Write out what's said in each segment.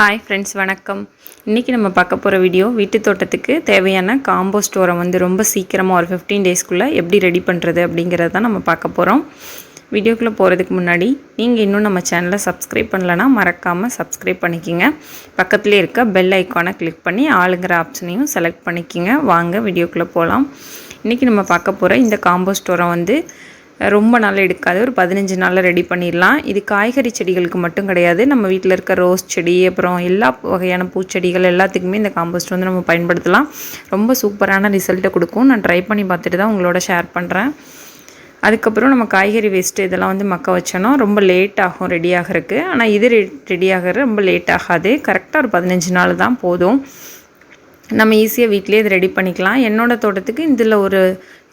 Hi friends, வணக்கம். இன்றைக்கி நம்ம பார்க்க போகிற வீடியோ வீட்டு தோட்டத்துக்கு தேவையான காம்போஸ்ட் உரம் ரொம்ப சீக்கிரமாக ஒரு 15 டேஸ்க்குள்ளே எப்படி ரெடி பண்ணுறது அப்படிங்கிறத தான் நம்ம பார்க்க போகிறோம். வீடியோக்குள்ளே போகிறதுக்கு முன்னாடி நீங்கள் இன்னும் நம்ம சேனலை சப்ஸ்கிரைப் பண்ணலைன்னா மறக்காமல் சப்ஸ்கிரைப் பண்ணிக்கிங்க. பக்கத்துலேயே இருக்க பெல் ஐக்கானை கிளிக் பண்ணி ஆளுங்கிற ஆப்ஷனையும் செலக்ட் பண்ணிக்கிங்க. வாங்க வீடியோக்குள்ளே போகலாம். இன்றைக்கி நம்ம பார்க்க போகிற இந்த காம்போஸ்ட் உரம் ரொம்ப நாள் எடுக்காது, ஒரு 15 நாளில் ரெடி பண்ணிடலாம். இது காய்கறி செடிகளுக்கு மட்டும் கிடையாது, நம்ம வீட்டில் இருக்க ரோஸ் செடி, அப்புறம் எல்லா வகையான பூச்செடிகள் எல்லாத்துக்குமே இந்த காம்போஸ்ட் நம்ம பயன்படுத்தலாம். ரொம்ப சூப்பரான ரிசல்ட்டை கொடுக்கும். நான் ட்ரை பண்ணி பார்த்துட்டு தான் உங்களோட ஷேர் பண்ணுறேன். அதுக்கப்புறம் நம்ம காய்கறி வேஸ்ட்டு இதெல்லாம் மக்க வச்சோன்னா ரொம்ப லேட் ஆகும் ரெடி ஆகிறதுக்கு. ஆனால் இது ரெடி ஆகிற ரொம்ப லேட் ஆகாது, கரெக்டாக ஒரு 15 நாள் தான் போதும். நம்ம ஈஸியாக வீட்டிலே இது ரெடி பண்ணிக்கலாம். என்னோடய தோட்டத்துக்கு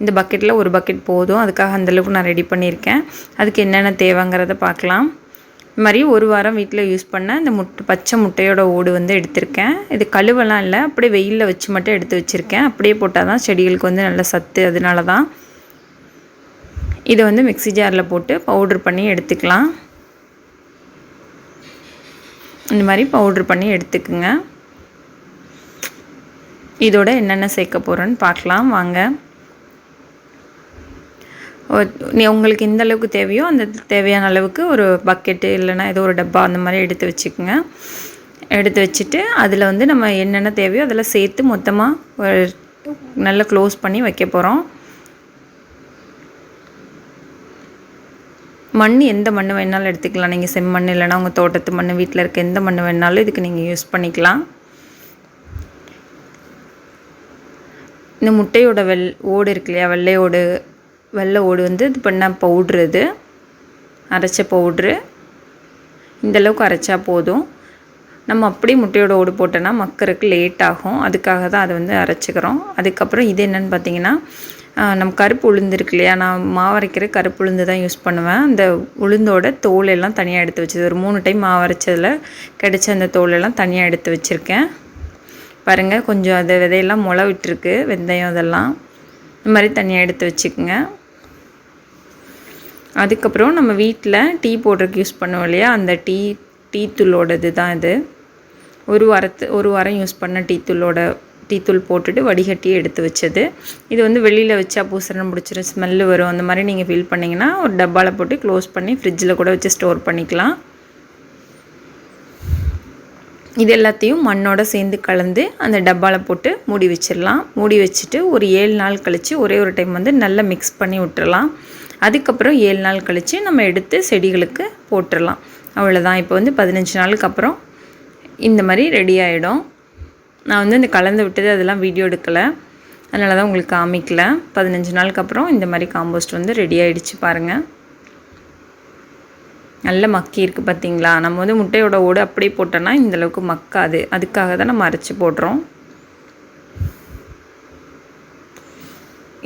இந்த பக்கெட்டில் ஒரு பக்கெட் போதும். அதுக்காக அந்தளவுக்கு நான் ரெடி பண்ணியிருக்கேன். அதுக்கு என்னென்ன தேவைங்கிறத பார்க்கலாம். இது மாதிரி ஒரு வாரம் வீட்டில் யூஸ் பண்ண இந்த பச்சை முட்டையோட ஓடு எடுத்திருக்கேன். இது கழுவெல்லாம் இல்லை, அப்படியே வெயிலில் வச்சு மட்டும் எடுத்து வச்சுருக்கேன். அப்படியே போட்டால் தான் செடிகளுக்கு நல்ல சத்து. அதனால தான் இதை மிக்ஸி ஜாரில் போட்டு பவுட்ரு பண்ணி எடுத்துக்கலாம். இந்த மாதிரி பவுட்ரு பண்ணி எடுத்துக்குங்க. இதோட என்னென்ன சேர்க்க போகிறேன்னு பார்க்கலாம் வாங்க. உங்களுக்கு எந்த அளவுக்கு தேவையோ அந்த தேவையான அளவுக்கு ஒரு பக்கெட்டு இல்லைனா ஏதோ ஒரு டப்பா அந்த மாதிரி எடுத்து வச்சுக்கோங்க. எடுத்து வச்சுட்டு அதில் நம்ம என்னென்ன தேவையோ அதில் சேர்த்து மொத்தமாக நல்லா க்ளோஸ் பண்ணி வைக்க போகிறோம். மண் எந்த மண் வேணாலும் எடுத்துக்கலாம். நீங்கள் செம்மண் இல்லைனா உங்கள் தோட்டத்து மண், வீட்டில் இருக்க எந்த மண் வேணாலும் இதுக்கு நீங்கள் யூஸ் பண்ணிக்கலாம். இந்த முட்டையோட ஓடு இருக்கு இல்லையா, வெள்ளை ஓடு இது பண்ண பவுட்ரு, இது அரைச்ச பவுட்ரு. இந்தளவுக்கு அரைச்சா போதும். நம்ம அப்படியே முட்டையோட ஓடு போட்டோன்னா மக்கறதுக்கு லேட் ஆகும். அதுக்காக தான் அதை அரைச்சிக்கிறோம். அதுக்கப்புறம் இது என்னென்னு பார்த்தீங்கன்னா, நம்ம கருப்பு உளுந்து இருக்கு இல்லையா, நான் மாவரைக்கிற கருப்பு உளுந்து தான் யூஸ் பண்ணுவேன். அந்த உளுந்தோட தோல் எல்லாம் தனியாக எடுத்து வச்சது, ஒரு 3 டைம் மாவரைச்சதில் கிடைச்ச அந்த தோலெல்லாம் தனியாக எடுத்து வச்சுருக்கேன். பாருங்கள், கொஞ்சம் அது விதையெல்லாம் முளை விட்டுருக்கு, வெந்தயம் அதெல்லாம் இந்த மாதிரி தனியாக எடுத்து வச்சுக்கோங்க. அதுக்கப்புறம் நம்ம வீட்டில் டீ போடுறதுக்கு யூஸ் பண்ணுவோம் இல்லையா, அந்த டீ தூளோடது தான் இது. ஒரு வாரம் யூஸ் பண்ண டீ தூள் போட்டுட்டு வடிகட்டி எடுத்து வச்சது. இது வெளியில் வச்சா பூசணம் பிடிச்சிரு, ஸ்மெல்லு வரும். அந்த மாதிரி நீங்கள் ஃபீல் பண்ணிங்கன்னா ஒரு டப்பாவில் போட்டு க்ளோஸ் பண்ணி ஃப்ரிட்ஜில் கூட வச்சு ஸ்டோர் பண்ணிக்கலாம். இது எல்லாத்தையும் மண்ணோட சேர்ந்து கலந்து அந்த டப்பாவில் போட்டு மூடி வச்சிடலாம். மூடி வச்சுட்டு ஒரு 7 நாள் கழித்து ஒரே ஒரு டைம் நல்லா மிக்ஸ் பண்ணி விட்டுறலாம். அதுக்கப்புறம் 7 நாள் கழித்து நம்ம எடுத்து செடிகளுக்கு போட்டுடலாம். அவ்வளோதான். இப்போ 15 நாளுக்கு அப்புறம் இந்த மாதிரி ரெடி ஆகிடும். நான் இந்த கலந்து விட்டது அதெல்லாம் வீடியோ எடுக்கலை, அதனால தான் உங்களுக்கு காமிக்கல. 15 நாளுக்கு அப்புறம் இந்த மாதிரி காம்போஸ்ட் ரெடி ஆகிடுச்சு பாருங்கள். நல்ல மக்கி இருக்குது பார்த்தீங்களா. நம்ம முட்டையோட ஓடு அப்படியே போட்டோன்னா இந்தளவுக்கு மக்காது. அதுக்காக தான் நம்ம அரைச்சி போடுறோம்.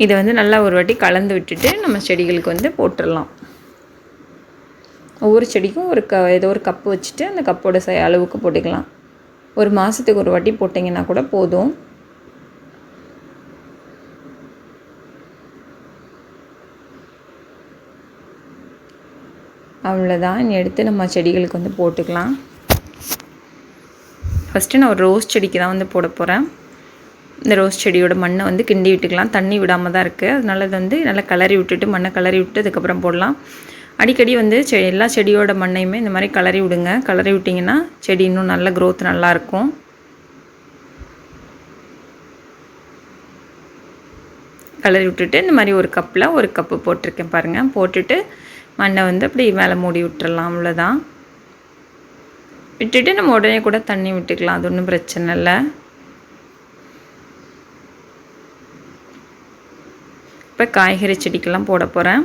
இதை நல்லா ஒரு வாட்டி கலந்து விட்டுட்டு நம்ம செடிகளுக்கு போட்டுடலாம். ஒவ்வொரு செடிக்கும் ஏதோ ஒரு கப்பு வச்சுட்டு அந்த கப்போட அளவுக்கு போட்டுக்கலாம். ஒரு மாதத்துக்கு ஒரு வாட்டி போட்டிங்கன்னா கூட போதும். அவ்வளோதான். இனி எடுத்து நம்ம செடிகளுக்கு போட்டுக்கலாம். ஃபஸ்ட்டு நான் ஒரு ரோஸ் செடிக்கு தான் போட போகிறேன். இந்த ரோஸ் செடியோட மண்ணை கிண்டி விட்டுக்கலாம். தண்ணி விடாமல் தான் இருக்குது, அதனால இது நல்லா கிளறி விட்டுட்டு மண்ணை கிளறி விட்டு அதுக்கப்புறம் போடலாம். அடிக்கடி எல்லா செடியோட மண்ணையுமே இந்த மாதிரி கிளறி விடுங்க. கிளறி விட்டிங்கன்னா செடி இன்னும் நல்ல க்ரோத் நல்லாயிருக்கும். கிளறி விட்டுட்டு இந்த மாதிரி ஒரு கப்பில் ஒரு கப்பு போட்டிருக்கேன் பாருங்கள். போட்டுட்டு மண்ணை அப்படி மேலே மூடி விட்டுறலாம். அவ்வளோதான். விட்டுட்டு நம்ம உடனே கூட தண்ணி விட்டுக்கலாம், அது ஒன்றும் பிரச்சனை இல்லை. இப்போ காய்கறி செடிக்கெல்லாம் போட போகிறேன்.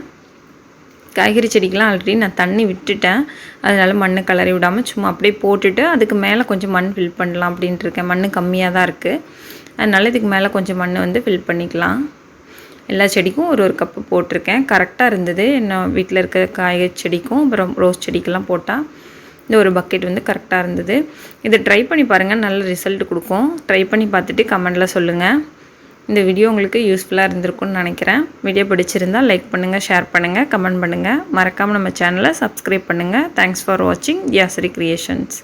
காய்கறி செடிக்கெலாம் ஆல்ரெடி நான் தண்ணி விட்டுட்டேன், அதனால் மண்ணை கிளறி விடாமல் சும்மா அப்படியே போட்டுட்டு அதுக்கு மேலே கொஞ்சம் மண் ஃபில் பண்ணலாம் அப்படின்ட்டு இருக்கேன். மண் கம்மியாக தான் இருக்குது, அதனால் இதுக்கு மேலே கொஞ்சம் மண் ஃபில் பண்ணிக்கலாம். எல்லா செடிக்கும் ஒரு கப்பு போட்டிருக்கேன். கரெக்டாக இருந்தது. என்ன வீட்டில் இருக்க காய்கறி செடிக்கும் அப்புறம் ரோஸ் செடிக்கெல்லாம் போட்டால் இந்த ஒரு பக்கெட் கரெக்டாக இருந்தது. இதை ட்ரை பண்ணி பாருங்கள், நல்ல ரிசல்ட் கொடுக்கும். ட்ரை பண்ணி பார்த்துட்டு கமெண்டில் சொல்லுங்கள். இந்த வீடியோ உங்களுக்கு யூஸ்ஃபுல்லாக இருந்திருக்கும்னு நினைக்கிறேன். வீடியோ பிடிச்சிருந்தால் லைக் பண்ணுங்கள், ஷேர் பண்ணுங்கள், கமெண்ட் பண்ணுங்கள். மறக்காமல் நம்ம சேனலை சப்ஸ்கிரைப் பண்ணுங்கள். தேங்க்ஸ் ஃபார் வாட்சிங் தியாஸ்ரீ கிரியேஷன்ஸ்.